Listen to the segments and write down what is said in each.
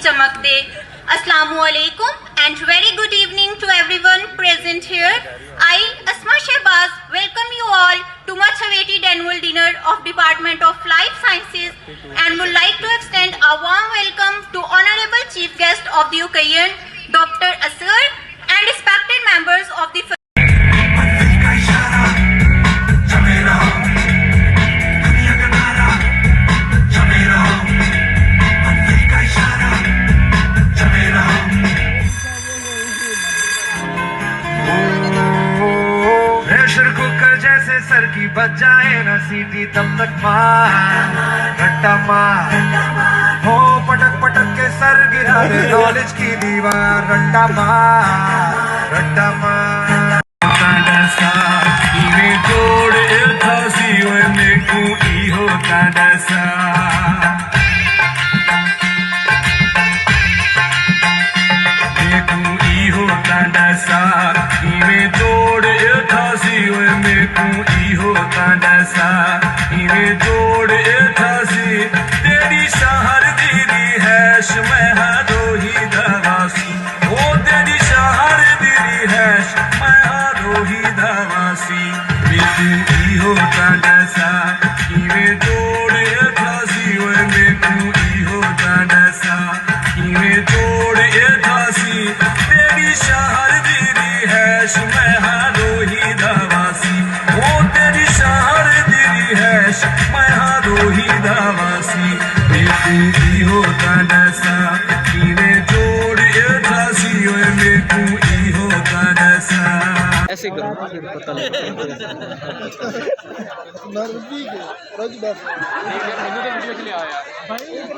चमक दे। Assalamualaikum and very good evening to everyone present here. I, Asma Shehbaz, welcome you all to much awaited annual dinner of Department of Life Sciences and would like to extend a warm welcome to Honorable Chief Guest of the occasion, Dr. Asghar, and respected members of the sir की बच जाए ना सीटी तब तक मार रट्टा मार हो पटक पटक के सर गिरा दे नॉलेज की दीवार रट्टा मार इन्हें जोड़ था सीवन में कोई होता डसा होता डसा इन्हें जोड़ था सीवन में कोई होता डसा इन्हें जोड़ था सी तेरी शहर दीदी है मैं हारो ही दवासी ओ तेरी शहर दीदी है मैं हारो ही दवासी कोई होता डसा इन्हें जोड़ था सीवन में कोई होता डसा इन्हें जोड़ था सी तेरी शहर दीदी है मैं हारो ही दवासी ओ तेरी शहर दीदी है मैं हारो ही दवासी कोई होता डसा इन्हें जोड़ था सी में कोई होता डसा ऐसे करो पता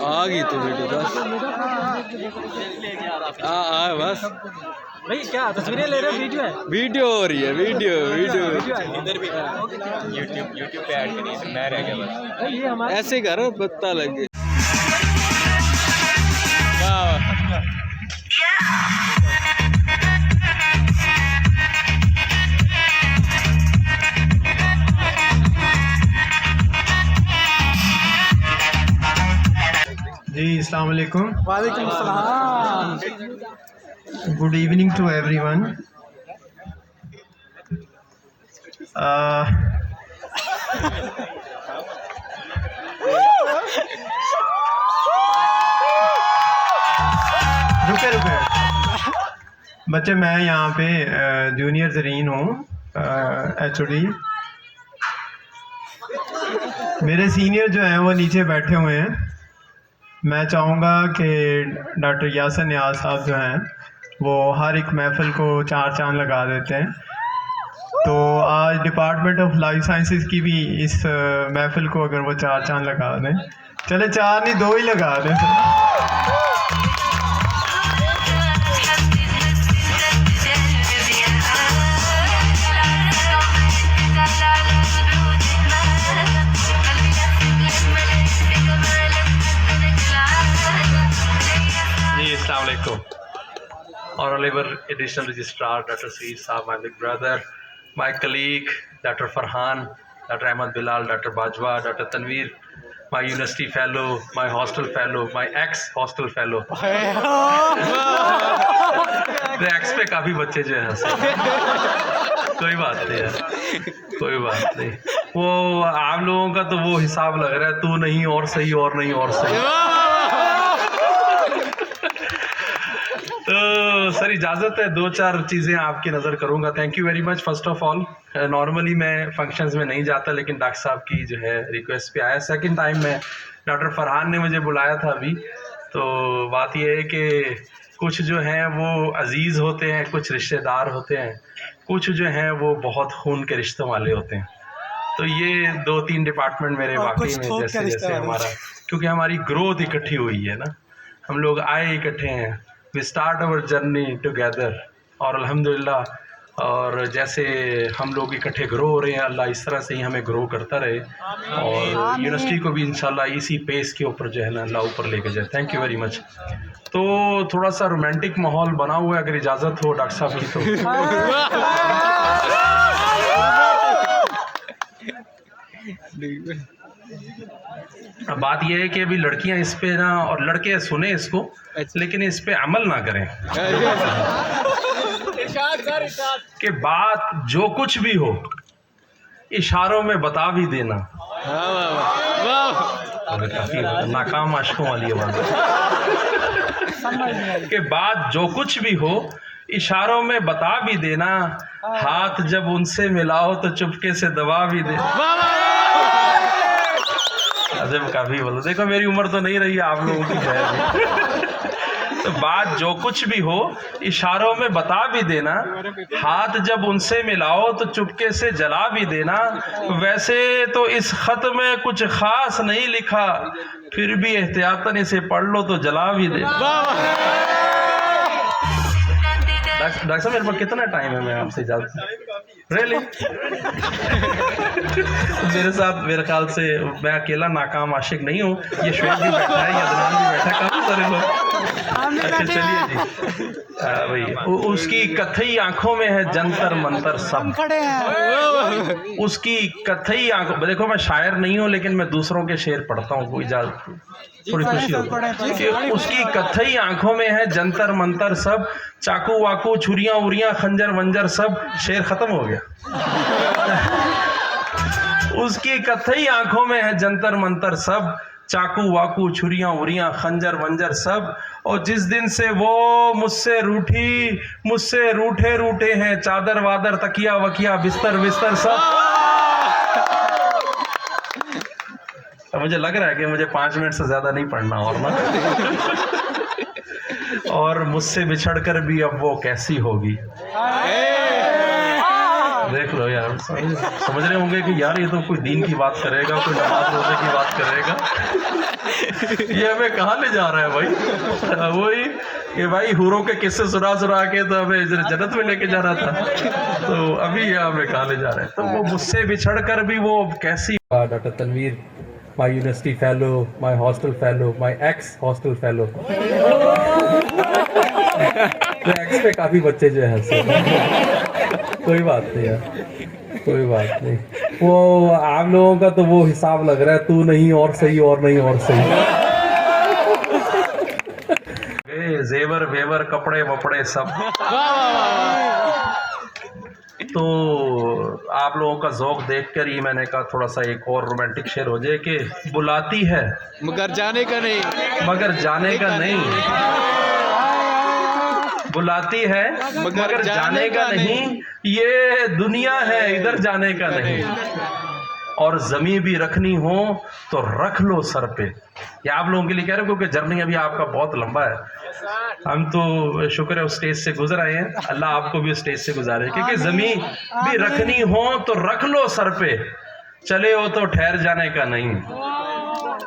आ गई तो वीडियो बस भाई क्या तस्वीरें ले रहे हो? वीडियो है, वीडियो हो रही है, वीडियो इधर भी यूट्यूब पे ऐड करिए तो मैं रह गया बस। ये हमारा ऐसे करो पता लगे। जी अस्सलाम वालेकुम। वालेकुम सलाम। Good evening to everyone. रुके बच्चे, मैं यहाँ पे जूनियर ज़रीन हूँ, HOD। मेरे सीनियर जो हैं वो नीचे बैठे हुए हैं। मैं चाहूँगा कि डॉक्टर यासिर नियाज़ साहब जो हैं वो हर एक महफ़िल को 4 चांद लगा देते हैं। तो आज डिपार्टमेंट ऑफ लाइफ साइंसेस की भी इस महफ़िल को अगर वो 4 चांद लगा दें, चले 4 नहीं 2 ही लगा दें। Honorable Additional Registrar Dr. Saeed Saab, my big brother, my colleague Dr. Farhan, Dr. Ahmad Bilal, Dr. Bajwa, Dr. Tanveer, my university fellow, my hostel fellow, my ex-hostel fellow. तो एक्स पे काफ़ी बच्चे जो हैं कोई बात नहीं है, कोई बात नहीं। वो आप लोगों का तो वो हिसाब लग रहा है, तू नहीं और सही और नहीं और सही। तो सर इजाज़त है, 2-4 चीज़ें आपकी नज़र करूँगा। Thank you very much. First of all, normally मैं फंक्शंस में नहीं जाता, लेकिन डॉक्टर साहब की जो है रिक्वेस्ट पे आया। सेकंड टाइम में डॉक्टर फरहान ने मुझे बुलाया था अभी। तो बात यह है कि कुछ जो हैं वो अज़ीज़ होते हैं, कुछ रिश्तेदार होते हैं, कुछ जो हैं वो बहुत खून के रिश्तों वाले होते हैं। तो ये 2-3 डिपार्टमेंट मेरे वाकई में जैसे हमारा, क्योंकि हमारी ग्रोथ इकट्ठी हुई है ना, हम लोग आए इकट्ठे हैं, we start our journey together, और अल्हम्दुलिल्लाह, और जैसे हम लोग इकट्ठे ग्रो हो रहे हैं, अल्लाह इस तरह से ही हमें ग्रो करता रहे, और यूनिवर्सिटी को भी इंशाल्लाह इसी पेस के ऊपर जो है ना अल्लाह ऊपर लेके जाए। Thank you very much. तो थोड़ा सा रोमांटिक माहौल बना हुआ है, अगर इजाज़त हो डॉक्टर साहब की तो। अब बात यह है कि अभी लड़कियां इस पे ना, और लड़के सुने इसको लेकिन इस पे अमल ना करें कि बात जो कुछ भी हो इशारों में बता भी देना। वाह वाह वाह अरे काफी नाकाम आशिकों वाली है बात कि बात जो कुछ भी हो इशारों में बता भी देना, हाथ जब उनसे मिलाओ तो चुपके से दबा भी दे। अजब काफी बोलो, देखो मेरी उम्र तो नहीं रही है, आप लोगों की है। तो बात जो कुछ भी हो इशारों में बता भी देना, हाथ जब उनसे मिलाओ तो चुपके से जला भी देना। वैसे तो इस खत में कुछ खास नहीं लिखा, फिर भी एहतियातन इसे पढ़ लो तो जला भी दे। डॉक्टर साहब मेरे पास कितना टाइम है, मैं आपसे इजाजत रियली मेरे साथ मेरे ख्याल से मैं अकेला नाकाम आशिक नहीं हूँ, ये श्वेत भी बैठा है, ये अदनान भी बैठा है, काफी सारे लोग। अच्छा चलिए जी, भाई उसकी कथई आंखों में है जंतर मंतर सब खड़े हैं। उसकी कथई आंखों, देखो मैं शायर नहीं हूँ लेकिन मैं दूसरों के शेर पढ़ता हूँ, कोई इजाजत थोड़ी खुशी होगी। उसकी कथई आंखों में है जंतर मंतर सब, चाकू वाकू छुरियां उरियां खंजर वंजर सब। शेर खत्म हो गया। उसकी कथई आंखों में है जंतर मंतर सब, चाकू वाकू छुरियां उरियां खंजर वंजर सब। और जिस दिन से वो मुझसे रूठी, मुझसे रूठे रूठे हैं चादर वादर तकिया वकिया बिस्तर बिस्तर सब। तो मुझे लग रहा है कि मुझे 5 मिनट से ज्यादा नहीं पढ़ना और ना। और मुझसे बिछड़कर भी अब वो कैसी होगी। देख लो यार, समझ रहे होंगे कि यार ये तो कोई दीन की बात करेगा, कोई नमाज रोजे की बात करेगा, ये हमें कहाँ ले जा रहा है भाई। वही कि भाई हुरों के किस्से सुना सुना के तो हमें जन्नत में लेके जा रहा था, तो अभी ये हमें कहाँ ले जा रहा है। तो वो मुझसे बिछड़कर भी वो कैसी। Doctor Tanvir, my university fellow, my hostel fellow, my ex hostel fellow। तो ex पे काफी बच्चे जो है कोई बात नहीं यार, कोई बात नहीं। वो आप लोगों का तो वो हिसाब लग रहा है, तू नहीं और सही और नहीं और सही। जेवर वेवर कपड़े वपड़े सब। तो आप लोगों का ज़ौक देखकर ही मैंने कहा थोड़ा सा एक और रोमांटिक शेर हो जाए कि बुलाती है मगर जाने का नहीं, मगर जाने का नहीं, बुलाती है मगर जाने का नहीं, ये दुनिया है इधर जाने का नहीं। और ज़मीं भी रखनी हो तो रख लो सर पे। ये आप लोगों के लिए कह रहे हो क्योंकि जर्नी अभी आपका बहुत लंबा है। हम तो शुक्र है उस स्टेज से गुजर आए हैं, अल्लाह आपको भी उस स्टेज से गुजारे। क्योंकि ज़मीं भी रखनी हो तो रख लो सर पे, चले हो तो ठहर जाने का नहीं।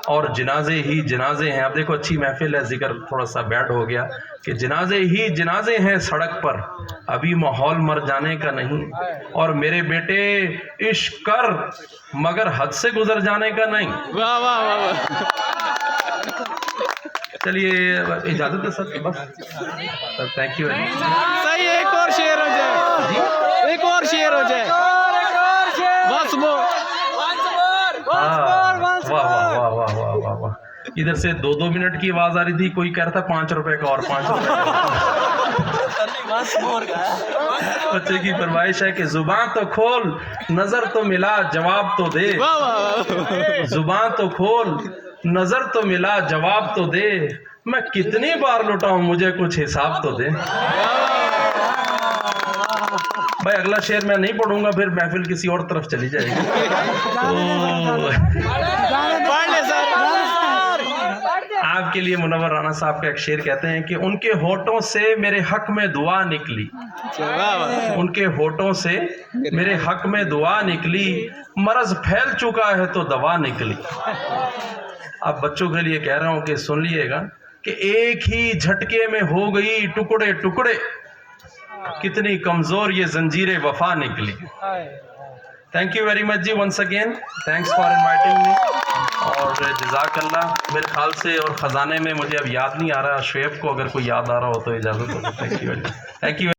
और जनाजे ही जनाजे हैं। अब देखो अच्छी महफिल है, जिक्र थोड़ा सा बैड हो गया कि जनाजे ही जनाजे हैं सड़क पर, अभी माहौल मर जाने का नहीं। और मेरे बेटे इश्क कर मगर हद से गुजर जाने का नहीं। वाह वाह वाह वाह। चलिए इजाजत है सर, बस थैंक यू। सही, एक और शेर हो जाए, एक और शेर हो जाए बस वो। वाह वाह वाह वाह वाह वाह वाह। इधर से 2-2 मिनट की आवाज आ रही थी, कोई कह रहा था 5 रुपए का और 5 रुपए का। बच्चे की फरमाइश है कि जुबान तो खोल नजर तो मिला जवाब तो दे, जुबान तो खोल नजर तो मिला जवाब तो दे, मैं कितनी बार लौटाऊं मुझे कुछ हिसाब तो दे। भाई अगला शेर मैं नहीं पढ़ूंगा, फिर महफिल किसी और तरफ चली जाएगी। आपके लिए मुनव्वर राना साहब का एक शेर कहते हैं कि उनके होठों से मेरे हक में दुआ निकली, उनके होठों से मेरे हक में दुआ निकली, मर्ज फैल चुका है तो दवा निकली। अब बच्चों के लिए कह रहा हूं कि सुन लीजिएगा कि एक ही झटके में हो गई टुकड़े टुकड़े, कितनी कमजोर ये जंजीरें वफा निकली। Thank you very much ji, once again thanks for inviting me. और जज़ाकल्लाह। मेरे ख्याल से और ख़जाने में मुझे अब याद नहीं आ रहा, शुएब को अगर कोई याद आ रहा हो तो इजाज़त हो। Thank you, thank you.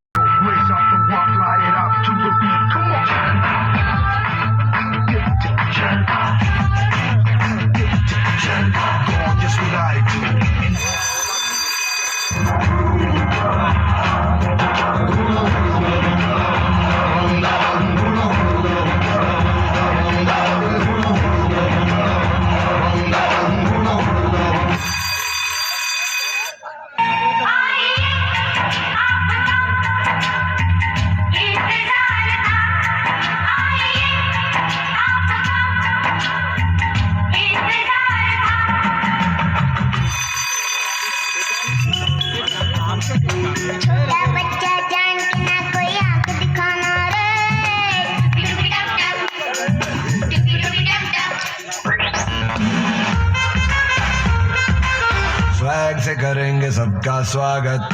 से करेंगे सबका स्वागत।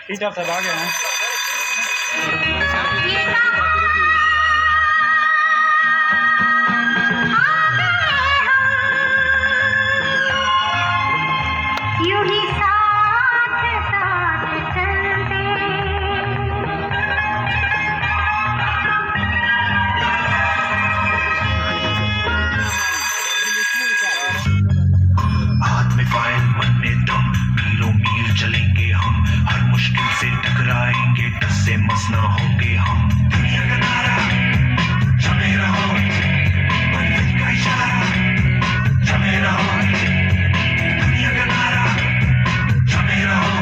टीचर साहब आ गए हैं। यूं ही साथ साथ चलते। हाथ में फाइल मन में दम, मीलों मील चलेंगे हम, हर मुश्किल से टकराएंगे, टस से मस ना होंगे हम। दुनिया का नारा जमे रहो, मंजिल का इशारा जमे रहो। दुनिया का नारा जमे रहो,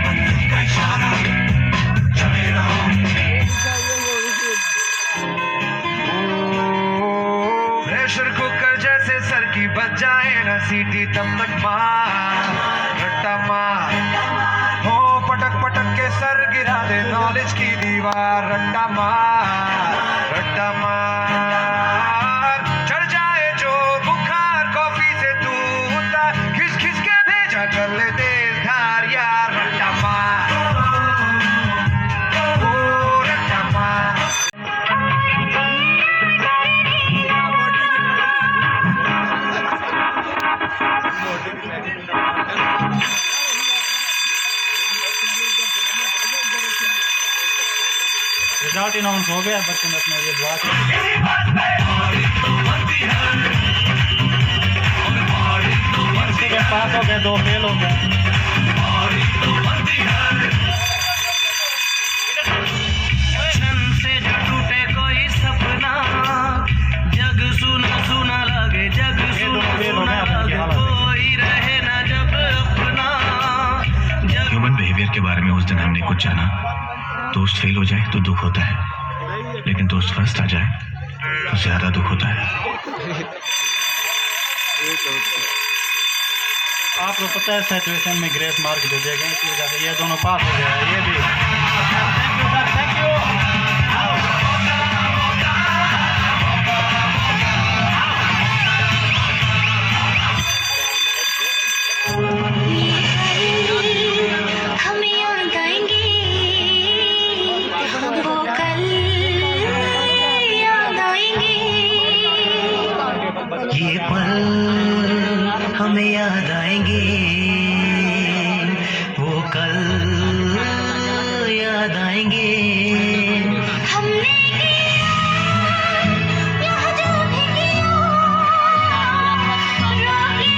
मंजिल का इशारा जमे रहो। प्रेशर कुकर जैसे सर की बच जाए ना सीटी, तब तक मार रट्टा मार हो, पटक पटक के सर गिरा दे नॉलेज की दीवार। रट्टा मार चढ़ जाए जो बुखार, कॉफी से तू उतार, खिस खिस के भेजा कर ले तेज धार यार। रट्टा मार ओ रट्टा मार। रिजल्ट अनाउंस हो गया, बच्चों ने अपने लिए दुआ की। पास हो गए, 2 फेल हो गए। से जो टूटे कोई सपना, जग सुना सुना लगे, जग सुना लगे, कोई रहे ना जब अपना। ह्यूमन बिहेवियर के बारे में उस दिन हमने कुछ जाना। दोस्त फेल हो जाए तो दुख होता है, लेकिन दोस्त फर्स्ट आ जाए तो ज्यादा दुख होता है। आपको पता है सिचुएशन में ग्रेस मार्क दे दिए गए, इसी वजह से ये दोनों पास हो गए। ये भी thank you sir, thank you. ये पल हमें याद आएंगे, वो कल याद आएंगे। हमने यहाँ जो भी किया, रोके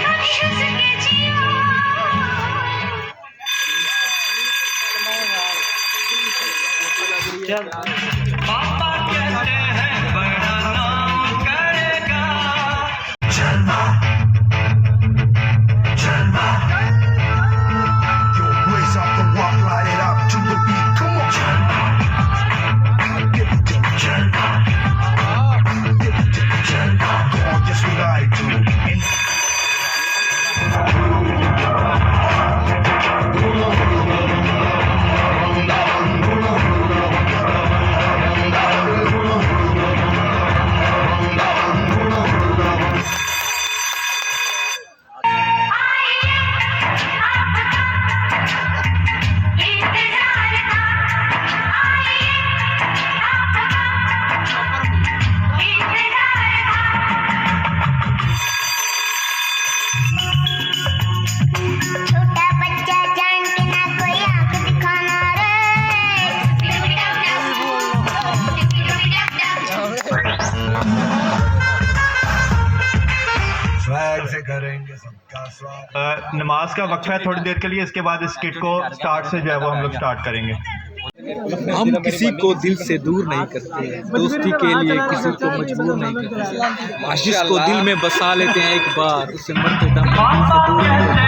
कभी हंस के जिया। पापा कहते हैं बड़ा नाम करेगा। जलवा जलवा, yo blaze up the walk, light it up to the beat, come on. Jalva, give it to me. Jalva, give it to me. Jalva, go on, just what I do. से करेंगे सबका स्वागत। नमाज का वक्फा है थोड़ी देर के लिए, इसके बाद इस किट को स्टार्ट से जो है वो हम लोग स्टार्ट करेंगे। हम किसी को दिल से दूर नहीं करते, दोस्ती के लिए किसी को मजबूर नहीं करते। जिसको दिल में बसा लेते हैं एक बार, उसे मरते दम तक दिल से दूर नहीं करते।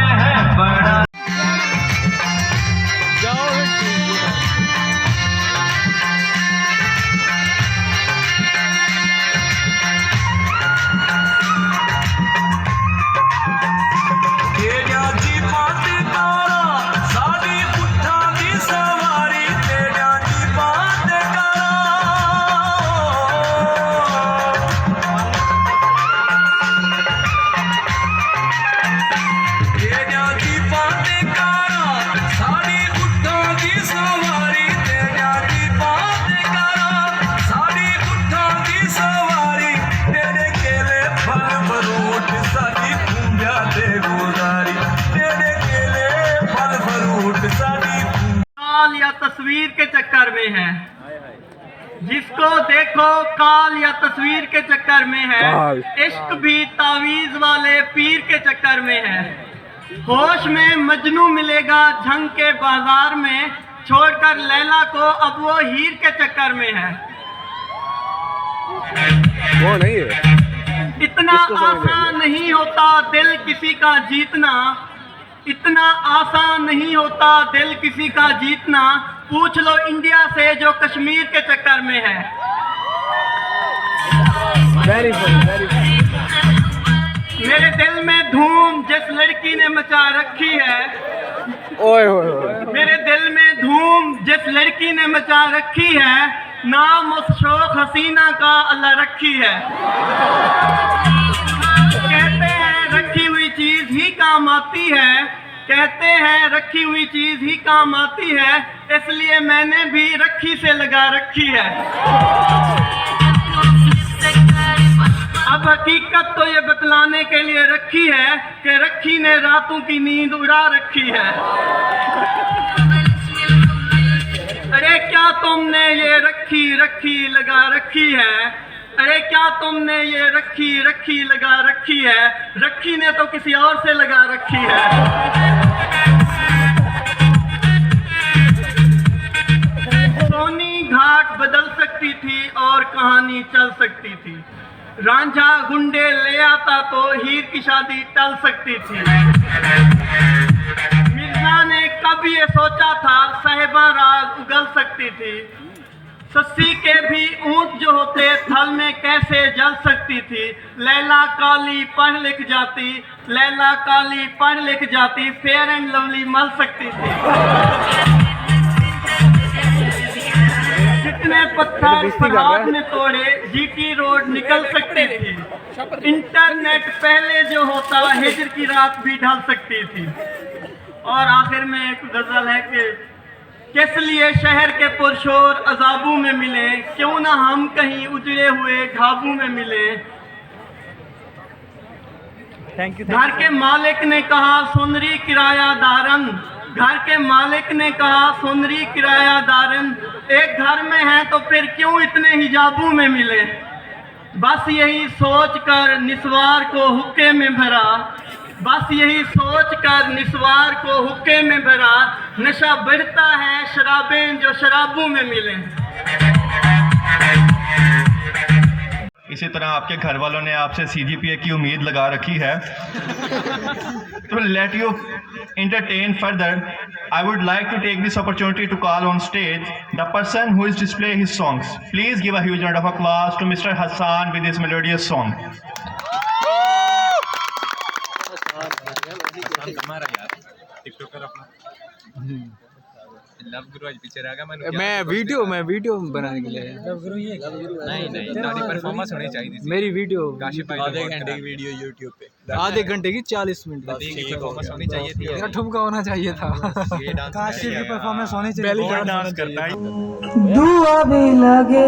या तस्वीर के चक्कर में है, जिसको देखो काल या तस्वीर के चक्कर में है, इश्क भी तावीज वाले पीर के चक्कर में है। होश में मजनू मिलेगा झंग के बाजार में, छोड़कर लैला को अब वो हीर के चक्कर में है। वो नहीं है, इतना आसान नहीं होता दिल किसी का जीतना, इतना आसान नहीं होता दिल किसी का जीतना, पूछ लो इंडिया से जो कश्मीर के चक्कर में है। वेरी वेरी मेरे दिल में धूम जिस लड़की ने मचा रखी है, ओए ओए मेरे दिल में धूम जिस लड़की ने मचा रखी है, नाम उस शौक हसीना का अल्लाह रखी है। कहते हैं रखी हुई चीज ही काम आती है, कहते हैं रखी हुई चीज ही काम आती है, इसलिए मैंने भी रखी से लगा रखी है। अब हकीकत तो ये बतलाने के लिए रखी है कि रखी ने रातों की नींद उड़ा रखी है। अरे क्या तुमने ये रखी रखी लगा रखी है, अरे क्या तुमने ये रखी रखी लगा रखी है, रखी ने तो किसी और से लगा रखी है। सोनी घाट बदल सकती थी और कहानी चल सकती थी, रांझा गुंडे ले आता तो हीर की शादी टल सकती थी। मिर्जा ने कब ये सोचा था साहिबा राज उगल सकती थी, सस्सी के भी ऊंट जो होते थल में कैसे जल सकती थी। लैला काली पढ़ लिख जाती, लैला काली पढ़ लिख जाती, फेयर एंड लवली मल सकती थी। जितने पत्थर फरहाद ने तोड़े जीटी रोड निकल सकती थी, इंटरनेट पहले जो होता हिजर की रात भी ढल सकती थी। और आखिर में एक गजल है कि किस लिए शहर के पुरशोर अजाबों में मिले, क्यों ना हम कहीं उजड़े हुए ढाबों में मिले। घर के मालिक ने कहा सुनरी किरायादारन, घर के मालिक ने कहा सुनरी किरायादारन, एक घर में है तो फिर क्यों इतने हिजाबों में मिले। बस यही सोच कर निस्वार को हुक्के में भरा, बस यही सोच कर निस्वार को हुक्के में भरा, नशा बढ़ता है शराबें जो शराबों में मिले। इसी तरह आपके घर वालों ने आपसे CGPA की उम्मीद लगा रखी है। To let you entertain further, I would like to take this opportunity to call on stage the person who is displaying his songs. Please give a huge round of applause to Mr. Hassan with his melodious song. हमारा यार TikToker अपना love गुरु आज पीछे रह गया। मैं video बनाने के लिए नहीं तारी परफॉर्मेंस होनी चाहिए थी। मेरी वीडियो आधे घंटे की वीडियो YouTube पे, आधे घंटे की 40 मिनट की परफॉर्मेंस होनी चाहिए थी, मेरा ठुमका होना चाहिए था, काशी की परफॉर्मेंस होनी चाहिए, बेली डांस करना है। दुआ भी लगे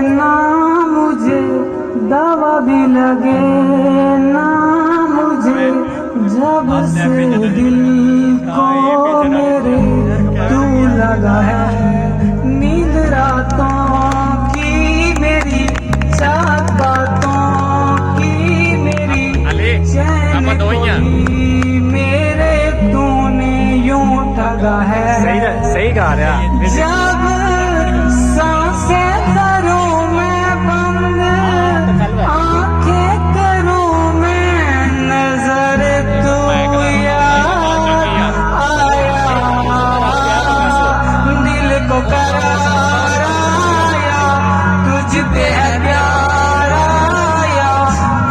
ना मुझे, दवा भी लगे ना मुझे, जब से दिल को मेरे तू लगा है। नींद रातों की मेरी, चार बातों की मेरी, चैन कोई मेरे तूने यूं ठगा है। सही गा रहा है। जब सांसें करूं मैं बंद, आंखें करूं मैं नजर, तू याद आया, दिल को करार आया, तुझ पे है प्यार आया,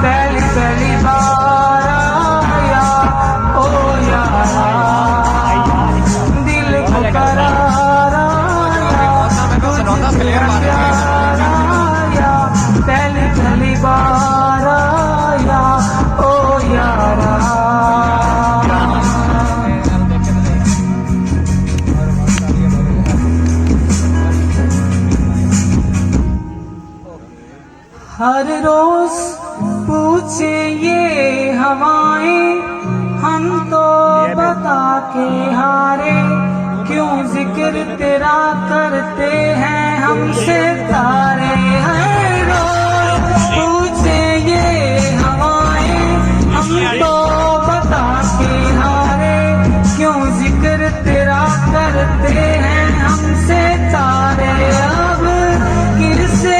पहली पहली बार आया, ओ यारा, दिल को करार आया, तुझ पे है प्यार आया, पहली पहली बार आया, ओ यारा। हर रोज पूछे ये हवाएं, हम तो बता के हारे, क्यों जिक्र तेरा करते हैं हमसे तारे, हर रोज पूछे ये हवाएं, हम तो बता के हारे, क्यों जिक्र तेरा करते हैं हमसे तारे। अब किरसे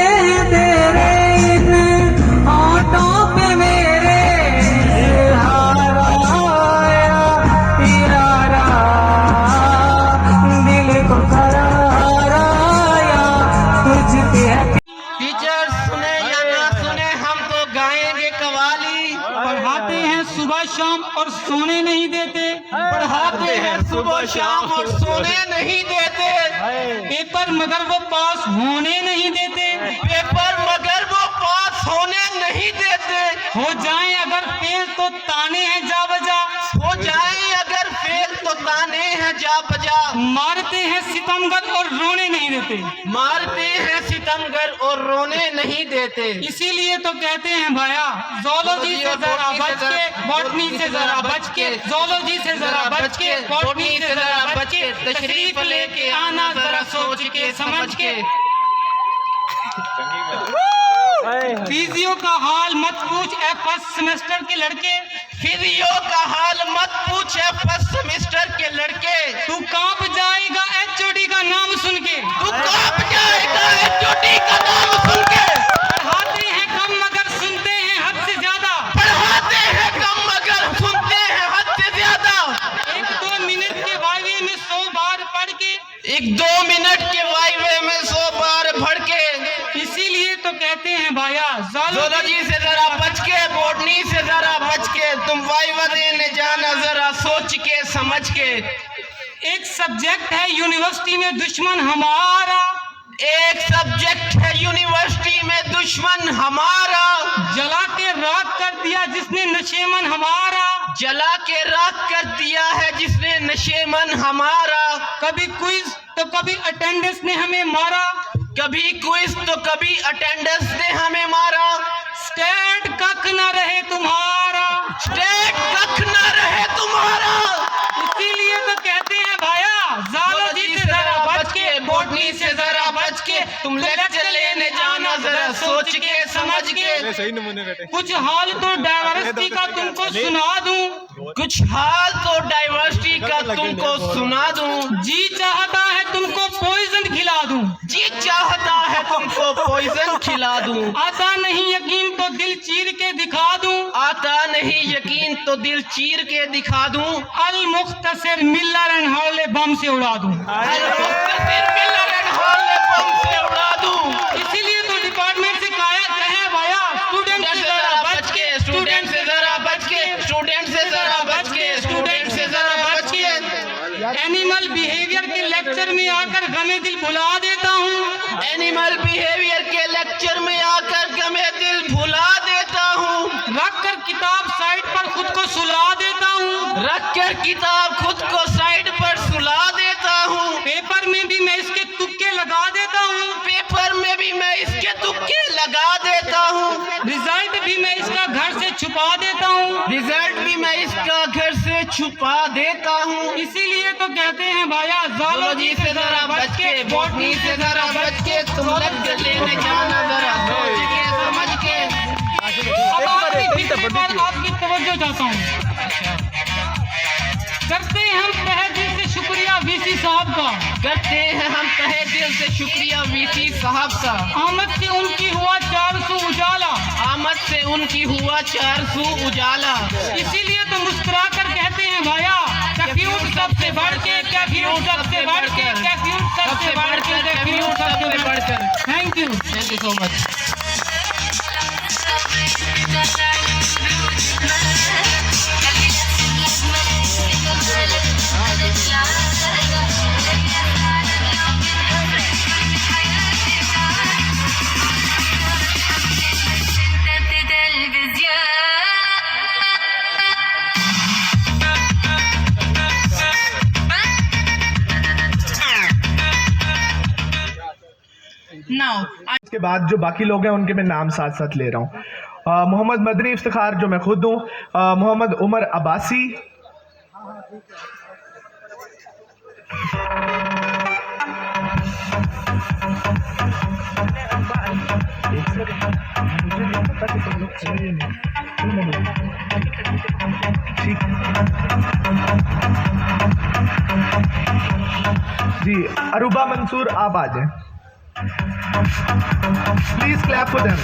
तेरे इन होठों पे मेरे हारा आया यारा, दिल को करार आया तुझ पे। टीचर सुने या ना सुने हम तो गाएंगे कवाली। पढ़ाते हैं सुबह शाम और सोने नहीं देते, पढ़ाते हैं सुबह शाम और सोने नहीं देते। पेपर मगर वो पास होने नहीं देते, पेपर मगर वो पास होने नहीं देते। हो जाए अगर फेल तो ताने हैं जा बजा, हो जाए अगर फेल तो ताने हैं जा बजा। मारते हैं सितमगर और रोने नहीं देते, मारते हैं सितमगर और रोने नहीं देते। इसीलिए तो कहते हैं भाया ज़ूलॉजी से जरा बच के, बॉटनी से जरा बच के, ज़ूलॉजी से जरा बच के, बॉटनी से जरा बच के। तशरीफ लेके आना जरा सोच के समझ के। फिजियो का हाल मत पूछ ए फर्स्ट सेमेस्टर के लड़के, फिजियो का हाल मत पूछ ए फर्स्ट सेमेस्टर के लड़के। तू कांप जाएगा एचओडी का नाम सुन के, तू कांप जाएगा एचओडी का नाम सुन के। पढ़ाते हैं कम मगर सुनते हैं हद से ज्यादा, पढ़ाते हैं कम मगर सुनते हैं हद से ज्यादा। 1-2 मिनट के वाइवे में 100 बार पढ़ के, 1-2 मिनट के वाइवे में 100 बार पढ़ के। इसीलिए तो कहते हैं भाया ज़ूलॉजी से जरा बच के, बॉटनी से जरा बच के। तुम वाइवा देने जाना जरा सोच के समझ के। एक सब्जेक्ट है यूनिवर्सिटी में दुश्मन हमारा, एक सब्जेक्ट है यूनिवर्सिटी में दुश्मन हमारा। जला के राख कर दिया जिसने नशेमन हमारा, जला के राख कर दिया है जिसने नशेमन हमारा। कभी क्विज तो कभी अटेंडेंस ने हमें मारा, कभी क्विज तो कभी अटेंडेंस ने हमें मारा। स्टेट कख न रहे तुम्हारा, स्टेट कख न रहे तुम्हारा। इसीलिए तो कहते हैं भाया ज़ूलॉजी से जरा बच के, बॉटनी से जरा बच के। तुम लेक्चर लेने जाना जरा सोच के समझ के। सही नमूने बेटे। कुछ हाल तो डाइवर्सिटी का तुमको सुना दूं, कुछ हाल तो डाइवर्सिटी का तुमको सुना दूं। जी चाहता है तुमको पॉइजन खिला दूं, जी चाहता है तुमको पॉइजन खिला दूं। आता नहीं यकीन तो दिल चीर के दिखा दूं, आता नहीं यकीन तो दिल चीर के दिखा दूं। अल मुख्तसर मिलर एंड हॉर्ले बम से उड़ा दूं, अल मुख्तसर मिलर एंड हॉर्ले बम से उड़ा दूं। इसीलिए तो डिपार्टमेंट से कहे भाया स्टूडेंट से जरा बच के, स्टूडेंट से जरा बच के, स्टूडेंट से जरा बच के, स्टूडेंट से जरा बच के। एनिमल बिहेवियर के लेक्चर में आकर गमे दिल भुला देता हूँ, एनिमल बिहेवियर के लेक्चर में आकर गमे दिल भुला देता हूँ। रख कर किताब साइड पर खुद को सुला देता हूँ, रख कर किताब खुद को साइड पर सुला देता हूँ। पेपर में भी मैं इसके तुक्के लगा देता हूँ, पेपर में भी मैं इसके तुक्के लगा देता हूँ। रिजल्ट भी मैं इसका घर से छुपा देता हूँ, रिजल्ट भी मैं इसका घर से छुपा देता हूँ। इसीलिए तो कहते हैं भाया ज़ूलॉजी से जरा बच के, बॉटनी से जरा बच के। तुम लेक्चर लेने जाना जरा सोच के समझ के। अब आपकी तवज्जो चाहता हूँ। करते हैं हम तहे दिल से शुक्रिया वीसी साहब का, करते हैं हम तहे दिल से शुक्रिया वीसी साहब का। आमद से उनकी हुआ 400 उजाला, आमद से उनकी हुआ 400 उजाला। इसीलिए तो मुस्कुरा कर कहते हैं भाया कैफ्यूट सबसे बढ़ के, कैफ्यूट सबसे बढ़ के, कैफ्यूट सबसे बढ़ के, कैफ्यूट सबसे बढ़ कर। Thank you so much. इसके बाद जो बाकी लोग हैं उनके मैं नाम साथ साथ ले रहा हूँ। मोहम्मद मदनी इफ्तिखार जो मैं खुद हूँ, मोहम्मद उमर अब्बासी, जी अरूबा मंसूर आप आ जाएं, please clap for them.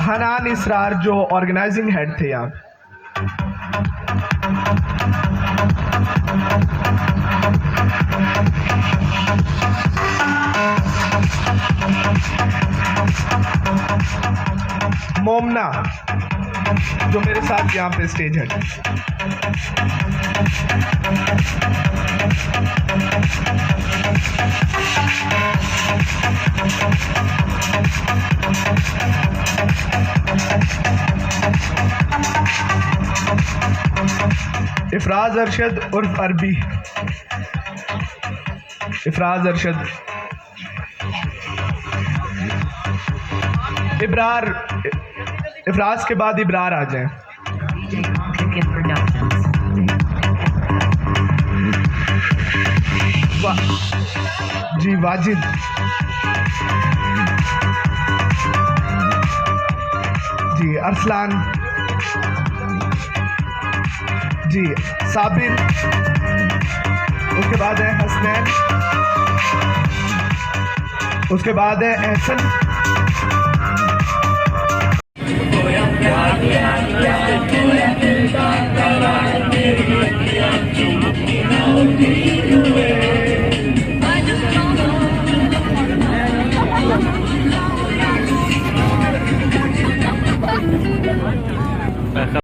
Hanan Israr जो ऑर्गेनाइजिंग हेड थे यहाँ। मोमना जो मेरे साथ यहाँ पे स्टेज है। इफराज अरशद उर्फ अरबी। इफराज अरशद। इब्रार, इफराज के बाद इब्रार आ जाए। जी वाजिद। जी अरसलान। जी साबिर। उसके बाद है हसनैन। उसके बाद है एहसन।